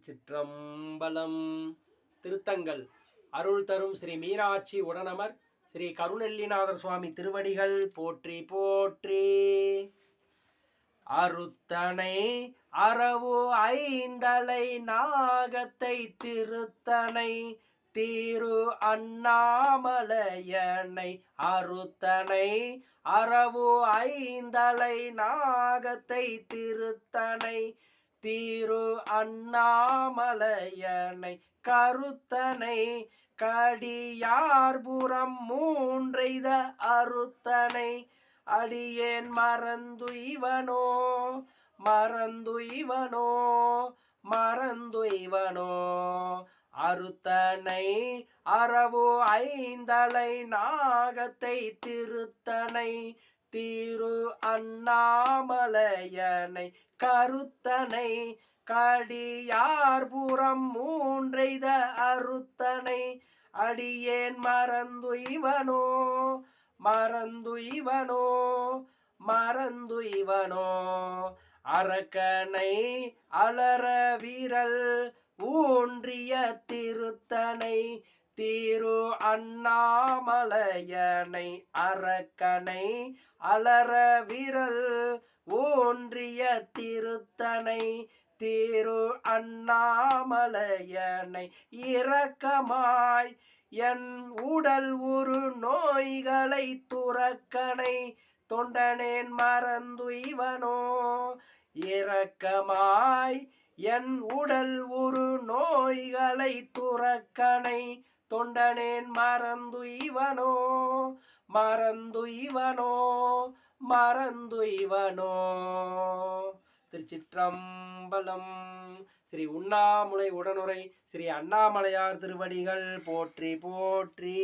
திருச்சிற்றம்பலம். திருத்தங்கள் அருள் தரும் ஸ்ரீ மீனாட்சி உடனமர் ஸ்ரீ கருணெல்லிநாதர் சுவாமி திருவடிகள் போற்றி போற்றி. அருத்தனை அறவு ஐந்தலை நாகத்தை திருத்தனை தீரு அண்ணாமலையனை அருத்தனை அறவு ஐந்தலை நாகத்தை திருத்தனை தீரு அண்ணாமலையனை கருத்தனை கடியார்புறம் மூன்றைத அருத்தனை அடியேன் மறந்துய்வனோ மறந்துய்வனோ மறந்துய்வனோ. அருத்தனை அறவு ஐந்தலை நாகத்தை திருத்தனை தீரு அண்ணாமலையனை கருத்தனை கடியார்புறம் மூன்றைத அருத்தனை அடியேன் மறந்துய்வனோ மறந்துய்வனோ மறந்துய்வனோ. அரக்கனை அலற வீரல் ஊன்றிய திருத்தனை தீரு அண்ணாமலையனை அரக்கனை அலற வீரல் ஊன்றிய திருத்தனை தீரு அண்ணாமலையனை இரக்கமாய் என் உடல் உரு நோய்களை துறக்கனை தொண்டனேன் மறந்துய்வனோ. இரக்கமாய் என் உடல் உரு நோய்களை துறக்கனை தொண்டனேன் மறந்துய்வனோ மறந்துய்வனோ மறந்துய்வனோ. திருச்சிற்றம்பலம். ஸ்ரீ உண்ணாமுலை உடனுரை ஸ்ரீ அண்ணாமலையார் திருவடிகள் போற்றி போற்றி.